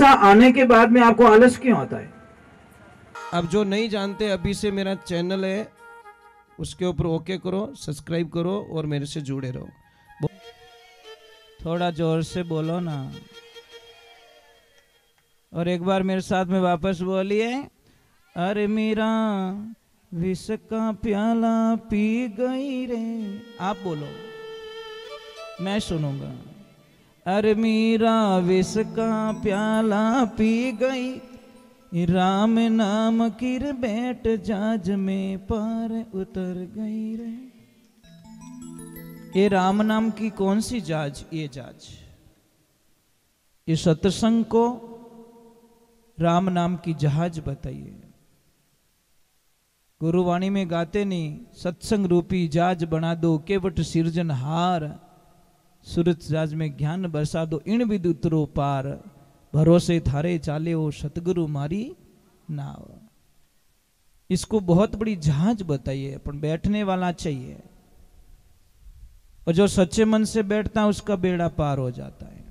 पैसा आने के बाद में आपको आलस क्यों आता है? अब जो नहीं जानते, अभी से मेरा चैनल है, उसके ऊपर ओके करो, सब्सक्राइब करो और मेरे से जुड़े रहो। थोड़ा जोर से बोलो ना, और एक बार मेरे साथ में वापस बोलिए, अरे मीरा विष का प्याला पी गई रे। आप बोलो, मैं सुनूंगा। अरे मीरा विष का प्याला पी गई, राम नाम किर बैठ जाज में पार उतर गई रे। ये राम नाम की कौन सी जाज? ये जाज, ये सत्संग को राम नाम की जहाज बताइए। गुरुवाणी में गाते नहीं, सत्संग रूपी जहाज बना दो, केवट सिरजनहार, सूरज जहाज में ज्ञान बरसा दो, इन विद उतरो पार, भरोसे थारे चाले ओ सतगुरु मारी नाव। इसको बहुत बड़ी जहाज बताइए, अपन बैठने वाला चाहिए, और जो सच्चे मन से बैठता है उसका बेड़ा पार हो जाता है।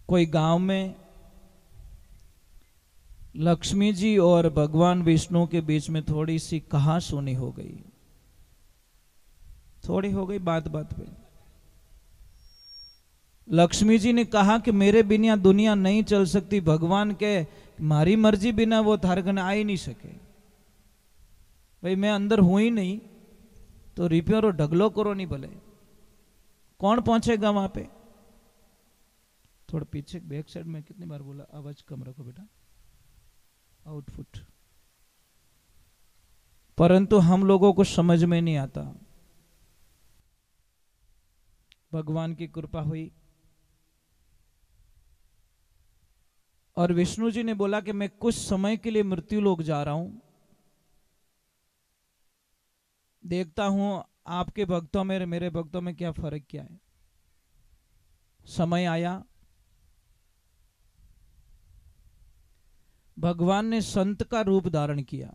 कोई गांव में लक्ष्मी जी और भगवान विष्णु के बीच में थोड़ी सी कहासुनी हो गई, थोड़ी हो गई बात बात पे। लक्ष्मी जी ने कहा कि मेरे बिना दुनिया नहीं चल सकती। भगवान के मारी मर्जी बिना वो थारे कने आ ही नहीं सके। भाई मैं अंदर हूं ही नहीं, तो रिपेयर और ढगलो करो नहीं भले, कौन पहुंचेगा वहां पे? थोड़ा पीछे बैक साइड में, कितनी बार बोला, आवाज कम रखो बेटा, आउटपुट। परंतु हम लोगों को समझ में नहीं आता। भगवान की कृपा हुई और विष्णु जी ने बोला कि मैं कुछ समय के लिए मृत्यु लोक जा रहा हूं, देखता हूं आपके भक्तों में मेरे भक्तों में क्या फर्क क्या है। समय आया, भगवान ने संत का रूप धारण किया।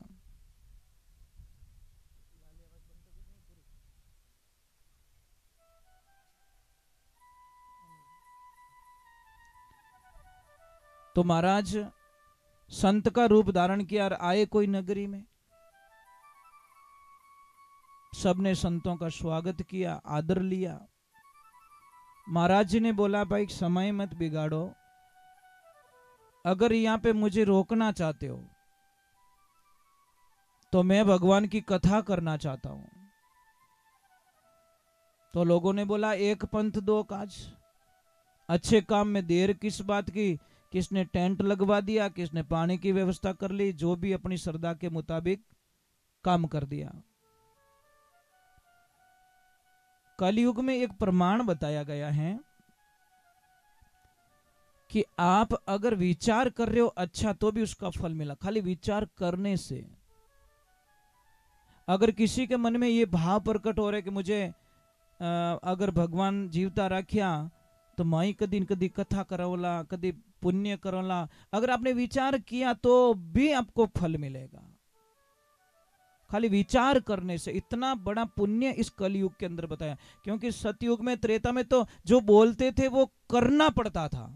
तो महाराज संत का रूप धारण किया और आए कोई नगरी में। सबने संतों का स्वागत किया, आदर लिया। महाराज जी ने बोला, भाई समय मत बिगाड़ो, अगर यहां पे मुझे रोकना चाहते हो तो मैं भगवान की कथा करना चाहता हूं। तो लोगों ने बोला, एक पंथ दो काज, अच्छे काम में देर किस बात की? किसने टेंट लगवा दिया, किसने पानी की व्यवस्था कर ली, जो भी अपनी श्रद्धा के मुताबिक काम कर दिया। कलयुग में एक प्रमाण बताया गया है कि आप अगर विचार कर रहे हो अच्छा, तो भी उसका फल मिला, खाली विचार करने से। अगर किसी के मन में ये भाव प्रकट हो रहा है कि मुझे अगर भगवान जीवता रखिया तो मैं कदी कदी कथा करोला, कदी पुण्य करोला, अगर आपने विचार किया तो भी आपको फल मिलेगा। खाली विचार करने से इतना बड़ा पुण्य इस कलयुग के अंदर बताया। क्योंकि सतयुग में, त्रेता में तो जो बोलते थे वो करना पड़ता था,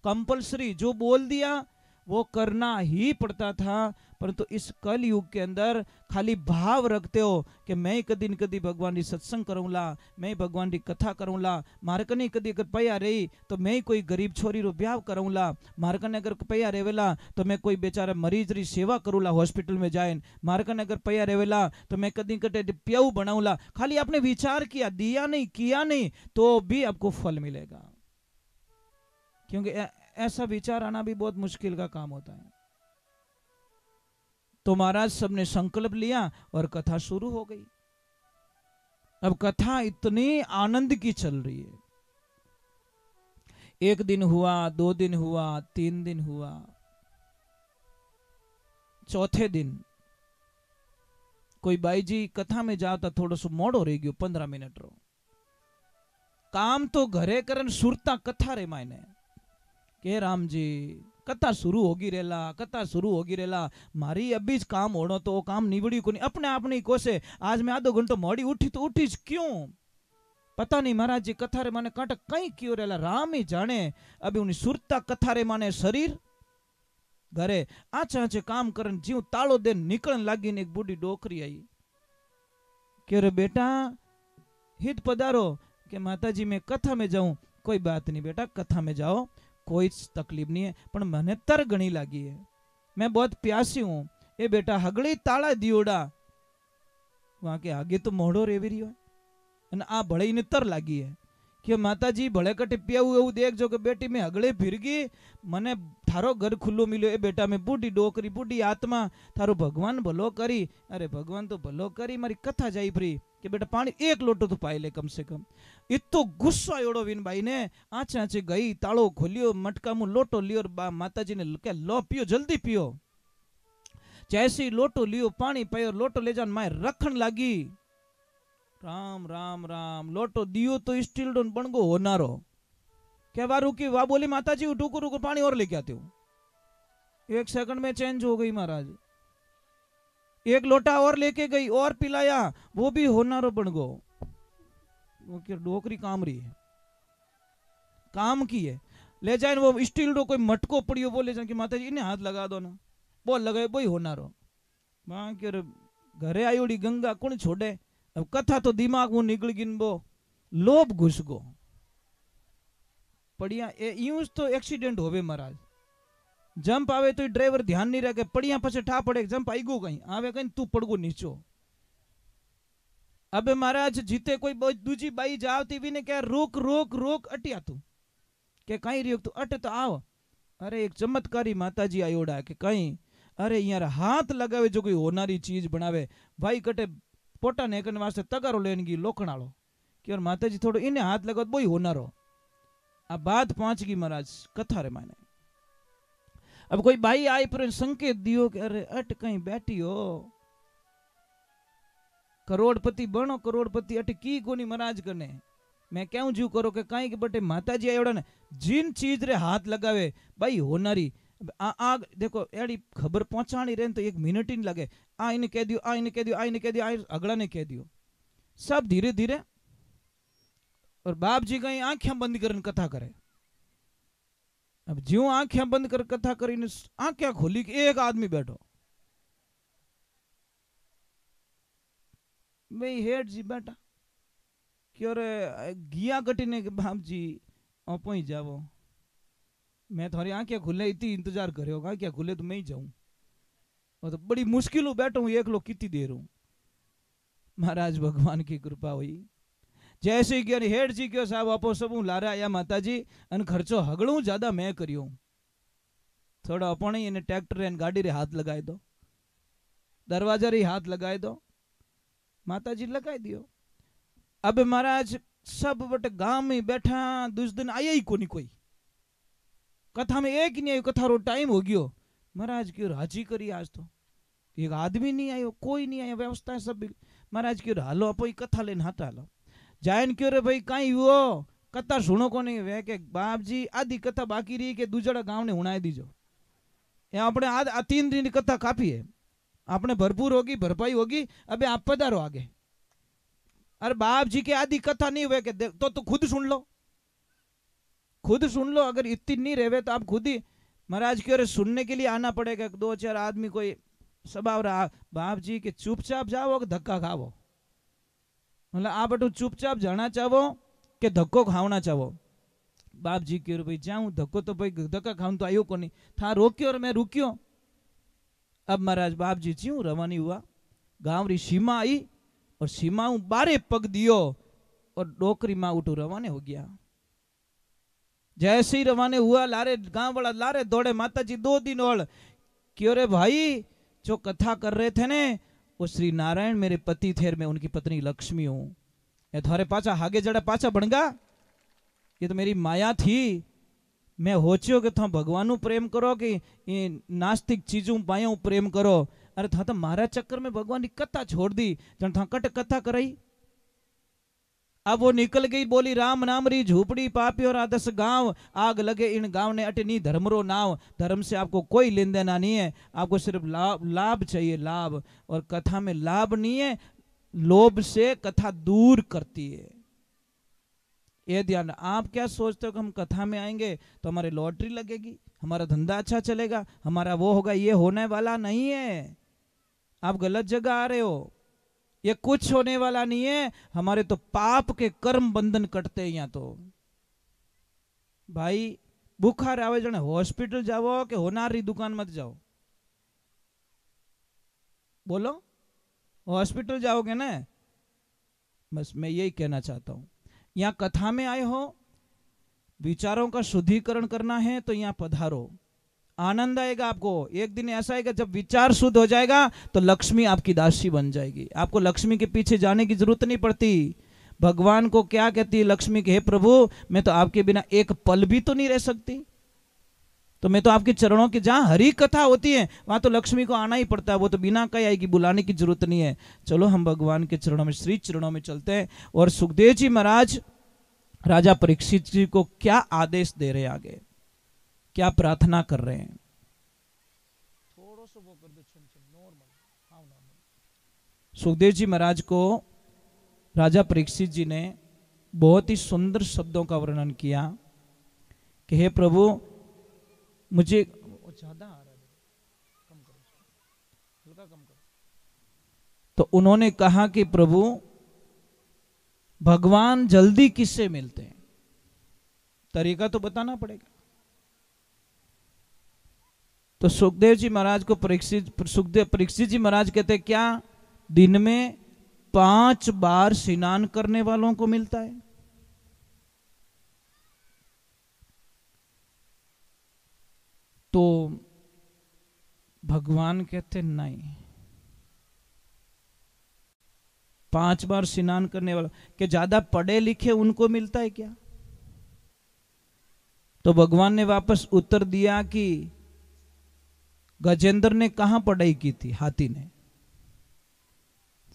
कंपलसरी, जो बोल दिया वो करना ही पड़ता था। परंतु इस कल युग के अंदर खाली भाव रखते हो कि मैं कदी न कदी भगवान की सत्संग करूंला, मैं भगवान की कथा करूंला, मारे कने कदी अगर पैया रही तो मैं कोई गरीब छोरी रो ब्याह करूंला, मारे कने अगर पैया रेवेला तो मैं कोई बेचारा मरीज री सेवा करूंला हॉस्पिटल में जाए, मारे कने अगर पैया रेवेला तो मैं कदी कटे प्याऊ बनाऊंला। खाली आपने विचार किया, दिया नहीं, किया नहीं, तो भी आपको फल मिलेगा। क्योंकि ऐसा विचार आना भी बहुत मुश्किल का काम होता है। तो महाराज सबने संकल्प लिया और कथा शुरू हो गई। अब कथा इतनी आनंद की चल रही है। एक दिन हुआ, 2 दिन हुआ, 3 दिन हुआ, चौथे दिन कोई बाई जी कथा में जाता थोड़ा सो मोड़ो रह गयो, 15 मिनट रो काम तो घरे करन, सुरता कथा रे मायने के राम जी कथा शुरू होगी रेला, कथा शुरू होगी रेला, मारी अभी ज काम होनो तो काम निबड़ी को नहीं, अपने आप नहीं कोसे। आज मैं आधो घंटो मोड़ी उठी तो उठी क्यों? पता नहीं महाराज जी कथा रे माने कांटा कई क्यों रेला राम ही जाने। अभी उन्हें सुरता कथा रे माने शरीर घरे आचे आचे काम करन जीव तालो दे निकलन लागी ने एक बूढ़ी डोकरी आई के रे बेटा हित पधारो के माताजी मैं कथा में जाऊं। कोई बात नहीं बेटा कथा में जाओ कोई तकलीफ नहीं है पर मने तर घणी लागी है मैं बहुत प्यासी हूं। ए बेटा हगड़ी ताला दियोड़ा वहां के आगे तो मोड़ो रेवी रही है आ भले ने तर लागी है कि माताजी भले कटे पियाऊ एवं देख जो के बेटी में हगड़े फिर गई मने थारो घर खुल्लो मिलो। ए बेटा में बूढ़ी डोकरी बूढ़ी आत्मा थारो भगवान भलो करी। अरे भगवान तो भलो करी मारी कथा जाई फ्री कि बेटा पानी एक लोटो तो पाई ले कम से कम। इतो गुस्सा एड़ो विन भाई ने आचे आचे गई तालो खोलियो मटका मुंह लोटो लियो माताजी ने क्या लो पियो जल्दी पियो। जैसे लोटो लियो पानी पायो लोटो ले जान माए रखन लागी। राम राम राम लोटो दियो तो स्टील डोन बन गो होनारो क्या बार रुकी वाह बोली माताजी रुको रुको पानी और लेके आते हो। 1 सेकंड में चेंज हो गई महाराज। एक लोटा और लेके गई और पिलाया वो भी होनारो बन गो। वो क्या डोकरी काम रही है काम की है ले जाए वो स्टील डो कोई मटको पड़ियो बोले जाए कि माताजी इन्हें हाथ लगा दो ना बोल लगाए बोई होनारो वहां के घरे आई उड़ी गंगा कौन छोड़े। अब कथा तो दिमाग में निकल गिन बो लोभ घुस गो पड़िया यूं तो एक्सीडेंट होवे महाराज। जंप आवे तो ड्राइवर ध्यान नहीं रखे पड़िया पछे ठा पड़े जंप आई गो कहीं आवे कहीं तू पड़ गो नीचो। अबे महाराज जीते कोई दूजी बाई जावती भी ने क्या रोक रोक रोक अटिया तू के कहीं रियो तू अट तो आओ। अरे एक चमत्कारी माताजी आयोड़ा के कहीं अरे यार हाथ लगावे जो कोई होनारी चीज बनावे भाई कटे पोटा नेकन वास्ते तगारो लेन गी लोखणालो कि और माताजी थोड़ो इन्हें हाथ लगाओ बोई होनारो। अब बात पहुंच गई महाराज कथा रे माने। अब कोई भाई आई पर संकेत दियो कि अरे अट कहीं बैठी हो करोड़पति बनो करोड़पति अट की कोनी महाराज करने मैं क्यों जू करो के कहीं के बटे माताजी आयोड़ा ने जिन चीज रे हाथ लगावे भाई होनारी आ देखो एड़ी खबर पहुंचानी रहे तो 1 मिनट ही नहीं लगे। आ इन्हें कह दियो आ इन्हें कह दियो आ इन्हें कह दियो आ अगला ने कह दियो सब धीरे धीरे। और बाप जी कहीं आंखें बंद कर कथा करे। अब ज्यों आंखें बंद कर कथा करी आंखें खोली कि एक आदमी बैठो भाई हेड जी बेटा क्यों रे गिया कटीने के बाप जी ओपो ही जावो मैं थोड़ी आंखें खुले इतनी इंतजार करे होगा क्या खुले तो मैं ही जाऊं और तो बड़ी मुश्किल बैठा हूं एक लोग कितनी देर हूं। महाराज भगवान की कृपा हुई जैसे कि हेड जी क्यों साहब आपो सब ला रहा या माता जी अन खर्चो हगड़ू ज्यादा मैं करियो थोड़ा अपने इन्हें ट्रैक्टर एन गाड़ी रे हाथ लगाए दो दरवाजा रे हाथ लगाए दो माता जी लगाए दियो। अब महाराज सब बटे गांव में बैठा दूसरे दिन आया ही कोनी कोई कथा में एक ही नहीं आयो कथा रो टाइम हो गयो महाराज क्यों राजी करी आज तो एक आदमी नहीं आयो कोई नहीं आयो व्यवस्था सब महाराज क्यों हालो अपो कथा लेन हाथ हालो जायन क्यों रे भाई कहीं वो कथा सुनो को नहीं वे के बाप जी आधी कथा बाकी रही के दूसरा गांव ने उड़ाई दीजो या अपने आज 3 दिन की कथा काफी है आपने भरपूर होगी भरपाई होगी अबे आप पधारो आगे। अरे बाप जी के आधी कथा नहीं हुए के तो खुद सुन लो अगर इतनी नहीं रहे तो आप खुद ही महाराज की ओर सुनने के लिए आना पड़ेगा 2-4 आदमी कोई स्वभाव रहा बाप जी के चुपचाप जाओ कि धक्का खाओ मतलब आप अटू चुपचाप जाना चाहो कि धक्को खावना चाहो। बाप जी के भाई जाऊं धक्को तो भाई धक्का खाऊं तो आयो को नहीं था रोक्यो और मैं रुकियो। अब महाराज बाप जी ज्यों रवानी हुआ गांव री सीमा आई और सीमा 12 पग दियो और डोकरी माँ उठू रवाने हो गया। जैसे ही रवाने हुआ लारे गांव वाला लारे दौड़े माता जी 2 दिन और क्यों रे भाई जो कथा कर रहे थे ने वो श्री नारायण मेरे पति थे मैं उनकी पत्नी लक्ष्मी हूं ये थारे पाचा हागे जड़ा पाचा बनगा ये तो मेरी माया थी मैं होचियो कि था भगवान प्रेम करो कि ये नास्तिक चीजों पाया प्रेम करो। अरे था तो मारा चक्कर में भगवान की कथा छोड़ दी जन था कट कथा कराई। अब वो निकल गई बोली राम नाम री झूपड़ी पापी और 10 गांव आग लगे इन गांव ने अटनी धर्म रो नाव धर्म से आपको कोई लेन देना नहीं है आपको सिर्फ लाभ चाहिए लाभ और कथा में लाभ नहीं है लोभ से कथा दूर करती है। ये ध्यान। आप क्या सोचते हो कि हम कथा में आएंगे तो हमारी लॉटरी लगेगी, हमारा धंधा अच्छा चलेगा, हमारा वो होगा? ये होने वाला नहीं है। आप गलत जगह आ रहे हो। ये कुछ होने वाला नहीं है। हमारे तो पाप के कर्म बंधन कटते हैं यहाँ तो। भाई बुखार आवे जने हॉस्पिटल जाओ कि होनारी दुकान मत जाओ? बोलो, हॉस्पिटल जाओगे ना? बस मैं यही कहना चाहता हूं। यहाँ कथा में आए हो, विचारों का शुद्धिकरण करना है तो यहाँ पधारो, आनंद आएगा आपको। एक दिन ऐसा आएगा जब विचार शुद्ध हो जाएगा तो लक्ष्मी आपकी दासी बन जाएगी। आपको लक्ष्मी के पीछे जाने की जरूरत नहीं पड़ती। भगवान को क्या कहती है लक्ष्मी के, हे प्रभु मैं तो आपके बिना एक पल भी तो नहीं रह सकती, तो मैं तो आपके चरणों के, जहां हरि कथा होती है वहां तो लक्ष्मी को आना ही पड़ता है। वो तो बिना कहीं आएगी, बुलाने की जरूरत नहीं है। चलो हम भगवान के चरणों में, श्री चरणों में चलते हैं। और सुखदेव जी महाराज राजा परीक्षित जी को क्या आदेश दे रहे हैं, आगे क्या प्रार्थना कर रहे हैं? थोड़ा सा वो कर दो, नॉर्मल। सुखदेव जी महाराज को राजा परीक्षित जी ने बहुत ही सुंदर शब्दों का वर्णन किया कि हे प्रभु मुझे ज्यादा आ रहा है, कम करो, हल्का कम करो। तो उन्होंने कहा कि प्रभु भगवान जल्दी किससे मिलते हैं, तरीका तो बताना पड़ेगा। तो सुखदेव जी महाराज को परीक्षित जी महाराज कहते हैं, क्या दिन में 5 बार स्नान करने वालों को मिलता है? तो भगवान कहते नहीं, 5 बार स्नान करने वाला के ज्यादा पढ़े लिखे उनको मिलता है क्या? तो भगवान ने वापस उत्तर दिया कि गजेंद्र ने कहां पढ़ाई की थी? हाथी ने।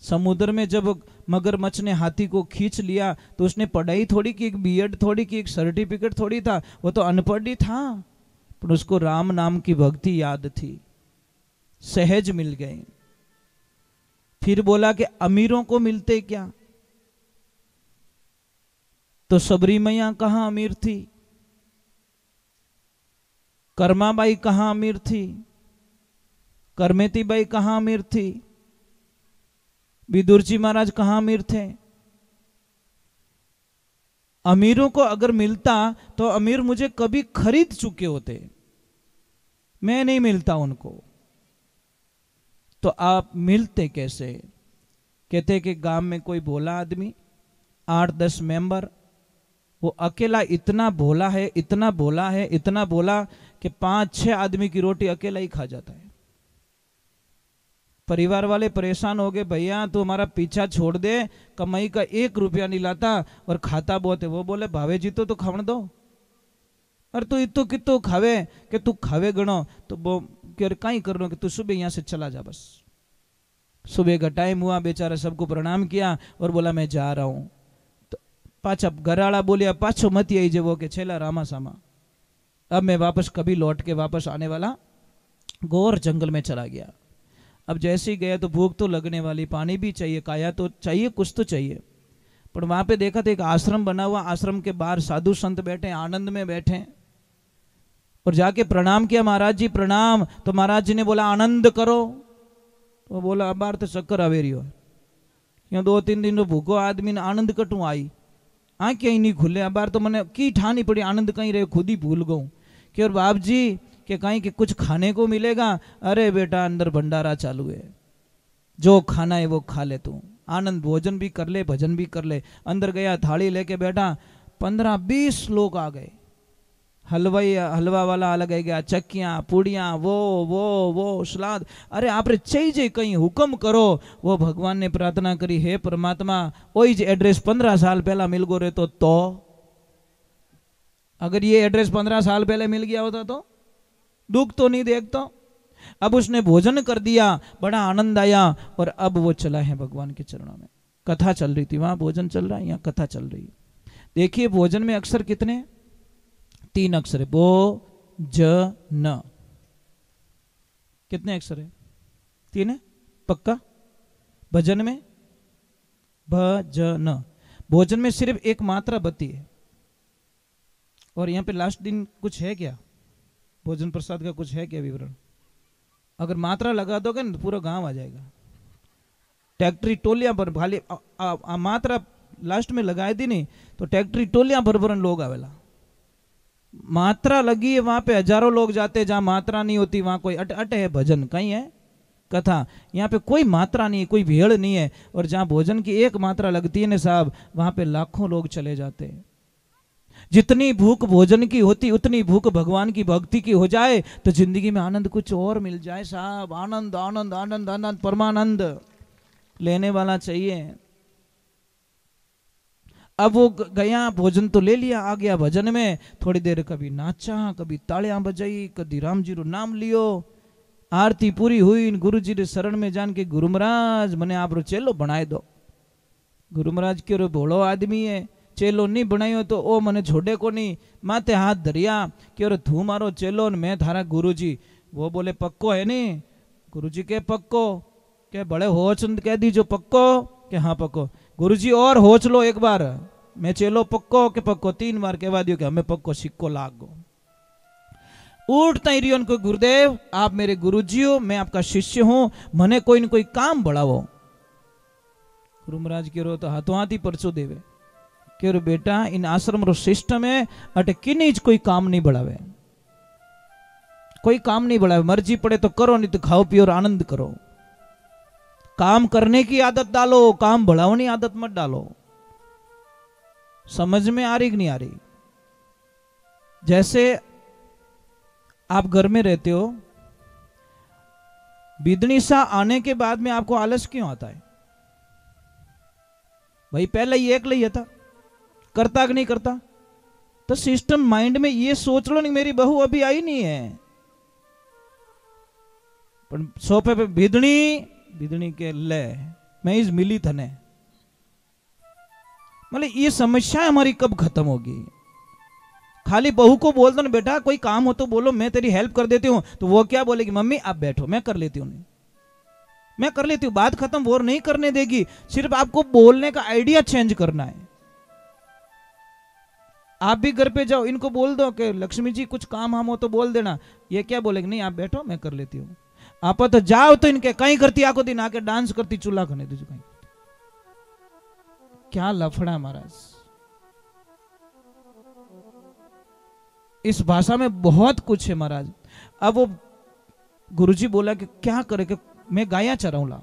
समुद्र में जब मगरमच्छ ने हाथी को खींच लिया तो उसने पढ़ाई थोड़ी की, एक बीएड थोड़ी की, एक सर्टिफिकेट थोड़ी था, वो तो अनपढ़ ही था, पर उसको राम नाम की भक्ति याद थी, सहज मिल गए। फिर बोला कि अमीरों को मिलते क्या? तो सबरी मैया कहां अमीर थी? कर्माबाई कहां अमीर थी? करमेती बाई कहां अमीर थी? विदुर जी महाराज कहां अमीर थे? अमीरों को अगर मिलता तो अमीर मुझे कभी खरीद चुके होते, मैं नहीं मिलता उनको। तो आप मिलते कैसे? कहते कि गांव में कोई भोला आदमी, 8-10 मेंबर, वो अकेला इतना भोला है, इतना भोला है, इतना भोला कि 5-6 आदमी की रोटी अकेला ही खा जाता है। परिवार वाले परेशान हो गए, भैया तू हमारा पीछा छोड़ दे, कमाई का 1 रुपया नहीं लाता और खाता बहुत है। वो बोले भावे जी तो खावन दो, और तू इतो कितो खावे कि तू खावे गणो, तो वो कहीं कर लो कि तू सुबह यहां से चला जा। बस सुबह का टाइम हुआ, बेचारा सबको प्रणाम किया और बोला मैं जा रहा हूं। तो पाछा घराड़ा बोलिया पाछो मत आई जेवो के छेला रामा सामा, अब मैं वापस कभी लौट के वापस आने वाला, घोर जंगल में चला गया। अब जैसे ही गया तो भूख तो लगने वाली, पानी भी चाहिए, काया तो चाहिए, कुछ तो चाहिए। पर वहां पे देखा तो एक आश्रम बना हुआ, आश्रम के बाहर साधु संत बैठे, आनंद में बैठे, और जाके प्रणाम किया, महाराज जी प्रणाम। तो महाराज जी ने बोला आनंद करो। तो बोला अब बार तो चक्कर आवेरी हो, क्यों 2-3 दिन भूखो आदमी ने आनंद कटू आई, आंखें ही नहीं खुले। अब बार तो मैंने की ठानी पड़ी, आनंद कहीं रहे, खुद ही भूल गऊ कि और बाप जी कि कहीं कि कुछ खाने को मिलेगा। अरे बेटा अंदर भंडारा चालू है, जो खाना है वो खा ले, तू आनंद भोजन भी कर ले, भजन भी कर ले। अंदर गया, थाली लेके बैठा, 15-20 लोग आ गए। हलवा वाला अलग आ गया, चक्कियां पूड़ियां, वो सलाद। अरे आप चाहिए कहीं हुक्म करो। वो भगवान ने प्रार्थना करी, हे परमात्मा वही जो एड्रेस 15 साल पहला मिल गो रहे तो अगर ये एड्रेस 15 साल पहले मिल गया होता तो दुख तो नहीं देखता। अब उसने भोजन कर दिया, बड़ा आनंद आया, और अब वो चला है भगवान के चरणों में। कथा चल रही थी, वहां भोजन चल रहा है, यहाँ कथा चल रही है। देखिए भोजन में अक्षर कितने? 3 अक्षर है, बो ज न। कितने अक्षर है? 3 है पक्का। भजन में भ ज न। भोजन में सिर्फ एक मात्रा बती है, और यहाँ पे लास्ट दिन कुछ है क्या, भोजन प्रसाद का कुछ है क्या विवरण? अगर मात्रा लगा दोगे ना तो पूरा गांव आ जाएगा। ट्रैक्टरी टोलियां भर खाली मात्रा लास्ट में लगाई दी नहीं तो ट्रैक्टरी टोलियां भर भरन लोग आवेला। मात्रा लगी है वहां पे हजारों लोग जाते, जहां मात्रा नहीं होती वहां कोई अट है भजन, कहीं है कथा, यहाँ पे कोई मात्रा नहीं है, कोई भीड़ नहीं है। और जहां भोजन की एक मात्रा लगती है ना साहब, वहां पे लाखों लोग चले जाते हैं। जितनी भूख भोजन की होती उतनी भूख भगवान की भक्ति की हो जाए तो जिंदगी में आनंद कुछ और मिल जाए साहब। आनंद आनंद आनंद आनंद परमानंद लेने वाला चाहिए। अब वो गया, भोजन तो ले लिया, आ गया भजन में, थोड़ी देर कभी नाचा, कभी तालियां बजाई, कभी राम जी रो नाम लियो। आरती पूरी हुई, गुरु जी रे शरण में जान के गुरु महाराज मने आप रो चेलो बनाए दो। गुरु महाराज के रो भोलो आदमी है, चेलो नहीं बनायो तो ओ मने छोड़े को नहीं। माथे हाथ धरिया कि तू मारो चेलो ने मैं थारा गुरु जी। वो बोले पक्को है नहीं? गुरु जी के पक्को, के बड़े होच कह दीजो पक्को, के हाँ पक्को। गुरु जी और होच लो एक बार, मैं चेलो पक्को के पक्को, 3 बार कहवा दियो कि हमें पक्को सिक्को लागो। उठता ही रियोन को गुरुदेव आप मेरे गुरुजी हो, मैं आपका शिष्य हूं, मने कोई न कोई काम बढ़ावो। गुरु महाराज के रो तो हाथों हाथ ही परचो देवे के रो बेटा इन आश्रम रो सिस्टम है अटे किन्हीज कोई काम नहीं बढ़ावे, कोई काम नहीं बढ़ावे। मर्जी पड़े तो करो, नहीं तो खाओ पियो और आनंद करो। काम करने की आदत डालो, काम बढ़ाने आदत मत डालो। समझ में आ रही कि नहीं आ रही? जैसे आप घर में रहते हो, बिदनी सा आने के बाद में आपको आलस क्यों आता है? भाई पहले ही एक लिया था, करता कि नहीं करता? तो सिस्टम माइंड में ये सोच लो नहीं मेरी बहू अभी आई नहीं है, पर सोफे पे बिदनी के ले मैं इस मिली थने। मतलब ये समस्या हमारी कब खत्म होगी? खाली बहू को बोल दो ना बेटा कोई काम हो तो बोलो, मैं तेरी हेल्प कर देती हूँ, तो वो क्या बोलेगी? मम्मी आप बैठो मैं कर लेती हूँ, मैं कर लेती हूँ। बात खत्म, वो नहीं करने देगी। सिर्फ आपको बोलने का आइडिया चेंज करना है। आप भी घर पे जाओ, इनको बोल दो कि लक्ष्मी जी कुछ काम हम हो तो बोल देना, ये क्या बोलेगी? नहीं आप बैठो मैं कर लेती हूँ। आप तो जाओ तो इनके कहीं करती, आको दिन आके डांस करती, चूल्हा खने दीजिए कहीं। क्या लफड़ा महाराज। इस भाषा में बहुत कुछ है महाराज। अब वो गुरुजी बोला कि क्या करे कि मैं गाया चराऊला,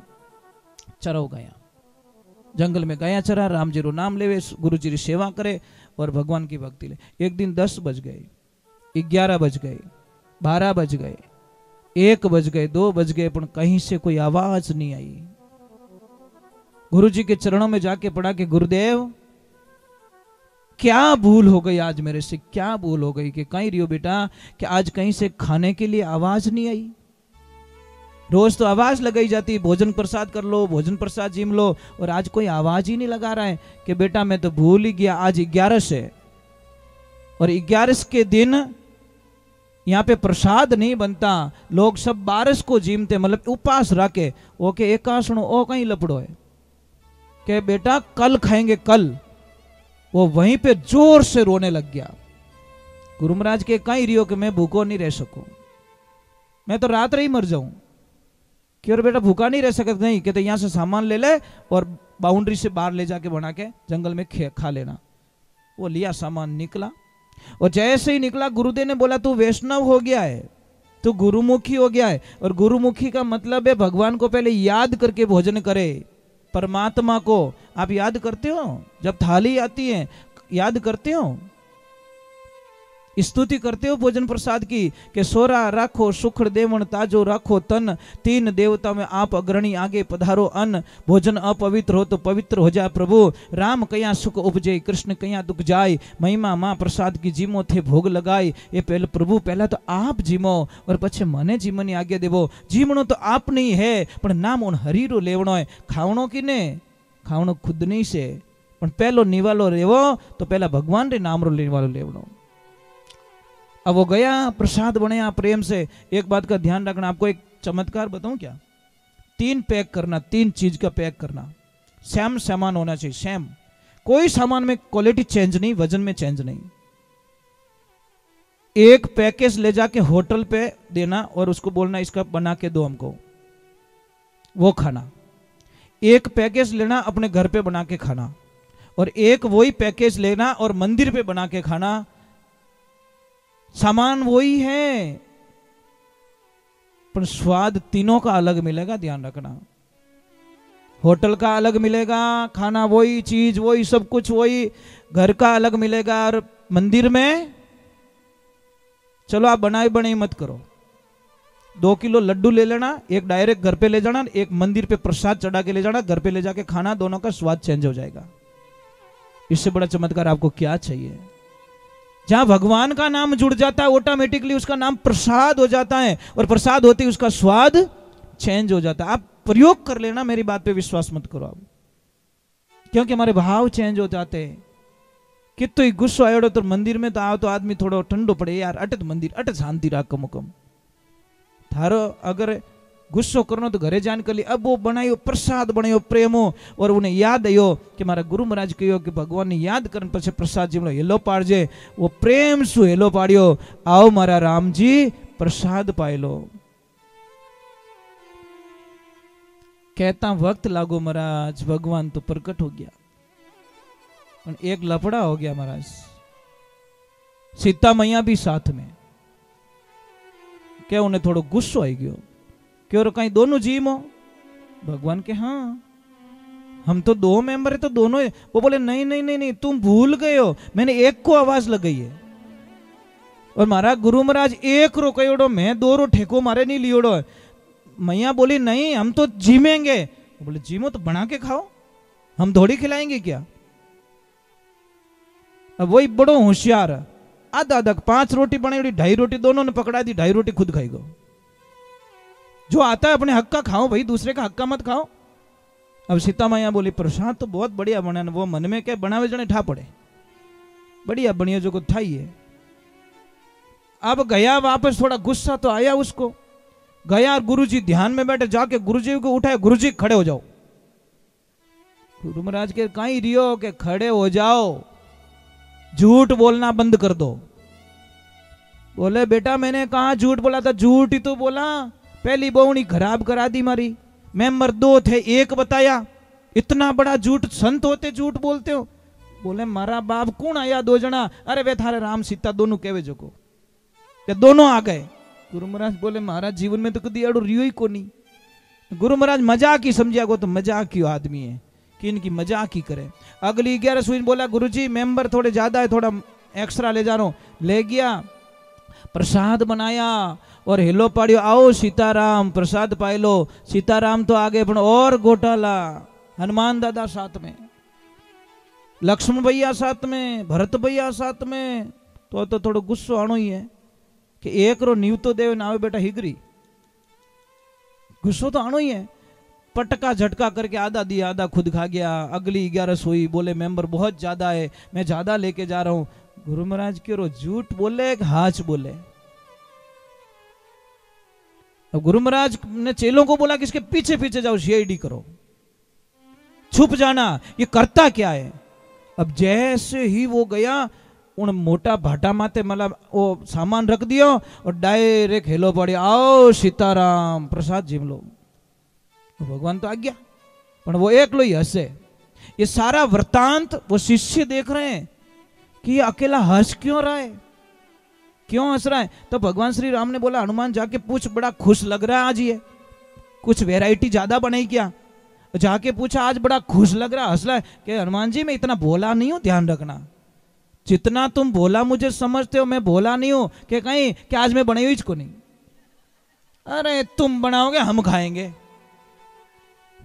चराऊ गाया, जंगल में गाया चरा, राम जी रो नाम लेवे, गुरु जी की सेवा करे और भगवान की भक्ति ले। एक दिन 10 बज गए, 11 बज गए, 12 बज गए, 1 बज गए, 2 बज गए, पर कहीं से कोई आवाज नहीं आई। गुरु जी के चरणों में जाके पड़ा कि गुरुदेव क्या भूल हो गई आज मेरे से, क्या भूल हो गई कि कहीं रियो बेटा कि आज कहीं से खाने के लिए आवाज नहीं आई। रोज तो आवाज लगाई जाती, भोजन प्रसाद कर लो, भोजन प्रसाद जिम लो, और आज कोई आवाज ही नहीं लगा रहा है कि बेटा मैं तो भूल ही गया, आज 11 है और 11 के दिन यहाँ पे प्रसाद नहीं बनता। लोग सब 12 को जिमते, मतलब उपास रखे, ओके एकासणो ओ कहीं लपड़ो है कि बेटा कल खाएंगे कल। वो वहीं पे जोर से रोने लग गया। गुरु महाराज के कहीं रियो कि मैं भूखो नहीं रह सकूं, मैं तो रात ही मर जाऊं। क्यों बेटा भूखा नहीं रह सकता? नहीं, कहते यहां से सामान ले ले और बाउंड्री से बाहर ले जाके बना के जंगल में खा लेना। वो लिया सामान, निकला, और जैसे ही निकला गुरुदेव ने बोला तू वैष्णव हो गया है, तू गुरुमुखी हो गया है। और गुरुमुखी का मतलब है भगवान को पहले याद करके भोजन करे। परमात्मा को आप याद करते हो? जब थाली आती है याद करते हो? स्तुति करते हो भोजन प्रसाद की कि सोरा राखो सुखड़ देवण ताजो राखो तन, 3 देवता में आप अग्रणी आगे पधारो अन्न। भोजन अपवित्र हो तो पवित्र हो जाए प्रभु। राम कया सुख उपजे, कृष्ण कया दुख जाय। महिमा माँ प्रसाद की जीमो थे भोग लगाय। ये पहले प्रभु पहला तो आप जीमो और पछे मने जीमनी आज्ञा देवो। जीमणो तो आप नहीं है पण नाम उन हरीरो लेवणो है। खावणो किने? खावणो खुद नहीं से, पण पहलो निवालो लेवो तो पहला भगवान रे नाम रो निवालो लेवणो। अब वो गया, प्रसाद बनाया प्रेम से। एक बात का ध्यान रखना, आपको एक चमत्कार बताऊं क्या? 3 पैक करना, 3 चीज का पैक करना। सेम सामान होना चाहिए, सेम, कोई सामान में क्वालिटी चेंज नहीं, वजन में चेंज नहीं। एक पैकेज ले जाके होटल पे देना और उसको बोलना इसका बना के दो हमको, वो खाना। एक पैकेज लेना अपने घर पे बना के खाना, और एक वही पैकेज लेना और मंदिर पे बना के खाना। सामान वही है पर स्वाद तीनों का अलग मिलेगा, ध्यान रखना। होटल का अलग मिलेगा, खाना वही, चीज वही, सब कुछ वही, घर का अलग मिलेगा। और मंदिर में चलो आप बनाई बनाई मत करो, 2 किलो लड्डू ले लेना, एक डायरेक्ट घर पे ले जाना, एक मंदिर पे प्रसाद चढ़ा के ले जाना, घर पे ले जाके खाना, दोनों का स्वाद चेंज हो जाएगा। इससे बड़ा चमत्कार आपको क्या चाहिए? जहां भगवान का नाम जुड़ जाता है ऑटोमेटिकली उसका नाम प्रसाद हो जाता है, और प्रसाद होते ही उसका स्वाद चेंज हो जाता है। आप प्रयोग कर लेना, मेरी बात पे विश्वास मत करो आप, क्योंकि हमारे भाव चेंज हो जाते हैं। कितो ही गुस्सो आयो तो मंदिर में तो आओ तो आदमी थोड़ो ठंडो पड़े, यार अटत मंदिर अटत शांति राख कम कम। थारो अगर गुस्सो करनो तो घरे जान कर ली। अब वो बनायो प्रसाद बनायो प्रेमो, और उन्हें याद आयो कि मारा गुरु महाराज कहो कि भगवान ने याद करने पछे प्रसाद जी हेलो पाड़जे। वो प्रेम सु हेलो पाड़ियो, आओ मारा राम जी प्रसाद पाई लो। कहता वक्त लागो महाराज, भगवान तो प्रकट हो गया, एक लफड़ा हो गया महाराज। सीता मैया भी साथ में, क्या उन्हें थोड़ो गुस्सो आई गयो, क्यों कहीं दोनों जीव हो? भगवान के हाँ हम तो 2 मेंबर है तो दोनों है। वो बोले नहीं नहीं नहीं नहीं, तुम भूल गए हो, मैंने एक को आवाज लगाई है, और मारा गुरु महाराज एक रो कहोड़ो, मैं 2 रो ठेको मारे नहीं लियोड़ो। मैया बोली नहीं हम तो जीमेंगे। बोले जीमो तो बना के खाओ, हम थोड़ी खिलाएंगे क्या? अब वही बड़ो होशियार, आधा आधा 5 रोटी बनाई, 2.5 रोटी दोनों ने पकड़ा दी, 2.5 रोटी खुद खाई गो। जो आता है अपने हक का खाओ भाई, दूसरे का हक का मत खाओ। अब सीता मैया बोली प्रसाद तो बहुत बढ़िया बना, वो मन में क्या बनावे जने ठा पड़े, बढ़िया बनिया जो को थाई है। अब गया वापस, थोड़ा गुस्सा तो आया उसको, गया गुरुजी ध्यान में बैठे, जाके गुरुजी को उठाया, गुरुजी खड़े हो जाओ। गुरु महाराज के कहीं रियो के खड़े हो जाओ, झूठ बोलना बंद कर दो। बोले बेटा मैंने कहा झूठ बोला था? झूठ ही तो बोला, पहली बहुनी खराब करा दी मारी, मेंबर 2 थे 1 बताया, इतना बड़ा झूठ संत होते झूठ बोलते हो? बोले मारा बाप कौन आया 2 जना? अरे वे थारे राम सीता दोनों कहवे जो को, या दोनों आ गए। गुरु महाराज बोले महाराज जीवन में तो कभी अड़ो रियो ही को नहीं। गुरु महाराज मजाक ही समझिया को, तो मजाक ही आदमी है कि इनकी मजाक ही करे। अगली 11 सुई बोला गुरुजी मेंबर थोड़े ज्यादा है, थोड़ा एक्स्ट्रा ले जा रहा हूं। ले गया, प्रसाद बनाया और हेलो पाड़ियो, आओ सीताराम प्रसाद पाई लो। सीताराम तो आगे पण और घोटाला, हनुमान दादा साथ में, लक्ष्मण भैया साथ में, भरत भैया साथ में। तो थोड़ो गुस्सो आनो ही है कि एक रो नीव तो देव नावे बेटा हिगरी, गुस्सो तो आनो ही है। पटका झटका करके आधा दिया आधा खुद खा गया। अगली 11 सोई, बोले मेंबर बहुत ज्यादा है, मैं ज्यादा लेके जा रहा हूं। गुरु महाराज क्यों झूठ बोले कि हाच बोले? अब गुरु महाराज ने चेलों को बोला कि इसके पीछे पीछे जाओ, सीआईडी करो, छुप जाना, ये करता क्या है। अब जैसे ही वो गया, उन मोटा भाटा माथे मतलब वो सामान रख दियो और डायरेक्ट हेलो पड़े, आओ सीताराम प्रसाद जिम लो। भगवान तो आ गया, पर वो एक लो ही हंसे। ये सारा वृतांत वो शिष्य देख रहे हैं कि ये अकेला हंस क्यों रहा है, क्यों हंस रहा है। तो भगवान श्री राम ने बोला हनुमान जाके पूछ, बड़ा खुश लग रहा है आज, ये कुछ वैरायटी ज्यादा बनाई क्या? जाके पूछा आज बड़ा खुश लग रहा, हंस रहा है। कि हनुमान जी मैं इतना भोला नहीं हूं, ध्यान रखना, जितना तुम भोला मुझे समझते हो मैं भोला नहीं हूं। कि कहीं कि आज मैं बनाई हुई इसको नहीं, अरे तुम बनाओगे हम खाएंगे,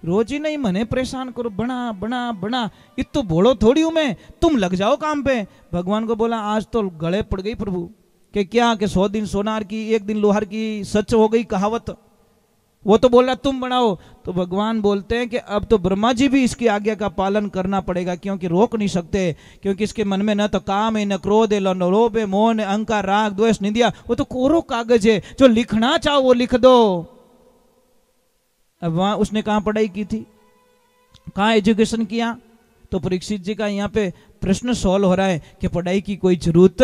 रोज ही नहीं मने परेशान करो, बना बना बना, इतो भोलो थोड़ी हूं मैं, तुम लग जाओ काम पे। भगवान को बोला आज तो गले पड़ गई प्रभु, कि क्या कि 100 दिन सोनार की 1 दिन लोहार की सच हो गई कहावत। वो तो बोल रहा तुम बनाओ। तो भगवान बोलते हैं कि अब तो ब्रह्मा जी भी इसकी आज्ञा का पालन करना पड़ेगा, क्योंकि रोक नहीं सकते, क्योंकि इसके मन में न तो काम है, न क्रोध है, न लोभ है, मोह है, अहंकार, राग, द्वेष, निंदा। वो तो कोरो कागज है, जो लिखना चाहो वो लिख दो। अब वहां उसने कहाँ पढ़ाई की थी, कहाँ एजुकेशन किया? तो परीक्षित जी का यहाँ पे प्रश्न सॉल्व हो रहा है कि पढ़ाई की कोई जरूरत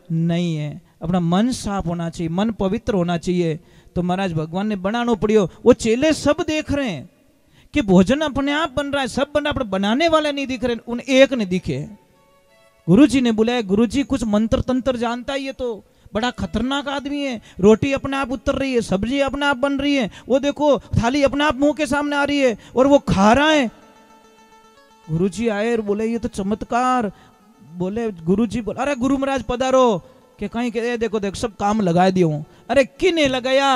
नहीं है। अपना मन साफ होना चाहिए, मन पवित्र होना चाहिए। तो महाराज भगवान ने बनाना पड़ियो। वो चेले सब देख रहे हैं कि भोजन अपने आप बन रहा है, सब बन रहा, पर बनाने वाले नहीं दिख रहे, उन एक ने दिखे। गुरुजी ने बुलाया, गुरुजी कुछ मंत्र तंत्र जानता है, ये तो बड़ा खतरनाक आदमी है। रोटी अपने आप उतर रही है, सब्जी अपने आप बन रही है, वो देखो थाली अपने आप मुंह के सामने आ रही है और वो खा रहा है। गुरुजी आए और बोले ये तो चमत्कार। बोले गुरुजी बोले अरे गुरु महाराज पधारो। कि कहीं के देखो देखो सब काम लगा दियो। अरे किने लगाया?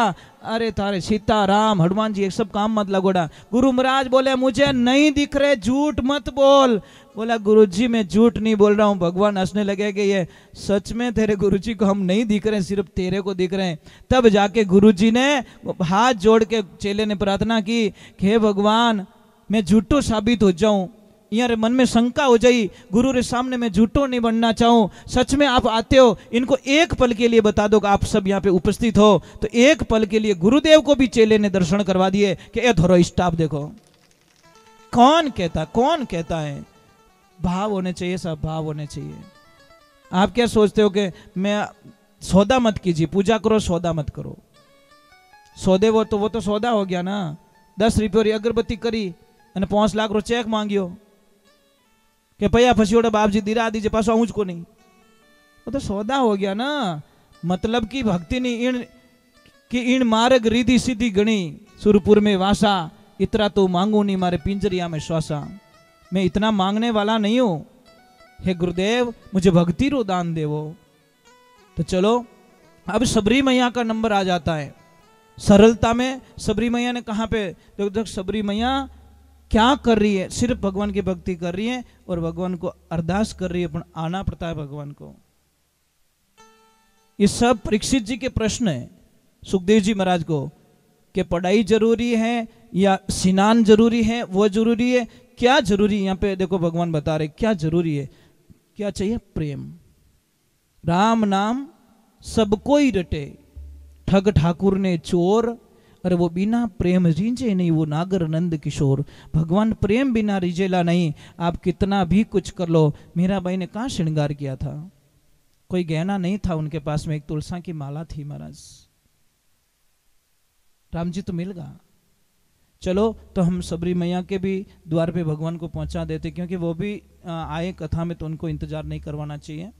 अरे तारे सीता राम हनुमान जी एक सब काम मत लगोड़ा। गुरु महाराज बोले मुझे नहीं दिख रहे, झूठ मत बोल। बोला गुरुजी मैं झूठ नहीं बोल रहा हूँ। भगवान हंसने लगे कि ये सच में तेरे गुरुजी को हम नहीं दिख रहे, सिर्फ तेरे को दिख रहे हैं। तब जाके गुरुजी ने हाथ जोड़ के चेले ने प्रार्थना की कि हे भगवान मैं झूठो साबित हो जाऊं, यार मन में शंका हो जाई, गुरु रे सामने मैं झूठो नहीं बनना चाहूं। सच में आप आते हो, इनको एक पल के लिए बता दो कि आप सब यहाँ पे उपस्थित हो। तो एक पल के लिए गुरुदेव को भी चेले ने दर्शन करवा दिए कि ए धरो स्टाफ देखो। कौन कहता है? भाव होने चाहिए, सब भाव होने चाहिए। आप क्या सोचते हो कि मैं सौदा मत कीजिए, पूजा करो सौदा मत करो। सौदे वो तो सौदा हो गया ना। 10 रुपये अगरबत्ती करी અને 5 लाख रो चेक मांगियो कि भैया फसियोड़ा बाप जी दीरा दीजिए पासो आऊं को नहीं, वो तो सौदा हो गया ना। मतलब की भक्ति नहीं इन कि इन मार्ग रिधि सीधी गणी सुरपुर में वासा, इतना तो मांगू नहीं मारे पिंजरिया में श्वासा। मैं इतना मांगने वाला नहीं हूं, हे गुरुदेव मुझे भक्ति रो दान देवो। तो चलो अब सबरी मैया का नंबर आ जाता है। सरलता में सबरी मैया ने कहां पे देखो, सबरी मैया क्या कर रही है? सिर्फ भगवान की भक्ति कर रही है और भगवान को अरदास कर रही है, पर आना पड़ता है भगवान को। ये सब परीक्षित जी के प्रश्न है सुखदेव जी महाराज को कि पढ़ाई जरूरी है या स्नान जरूरी है, वो जरूरी है, क्या जरूरी है? यहाँ पे देखो भगवान बता रहे क्या जरूरी है। क्या चाहिए? प्रेम। राम नाम सबको ही रटे, ठग ठाकुर ने चोर, अरे वो बिना प्रेम रीझे नहीं, वो नागर नंद किशोर। भगवान प्रेम बिना रिझेला नहीं। आप कितना भी कुछ कर लो। मीरा बाई ने कहाँ श्रृंगार किया था? कोई गहना नहीं था उनके पास में, एक तुलसा की माला थी महाराज। राम जी तो मिल गया। चलो तो हम सबरी मैया के भी द्वार पे भगवान को पहुंचा देते, क्योंकि वो भी आए कथा में, तो उनको इंतजार नहीं करवाना चाहिए।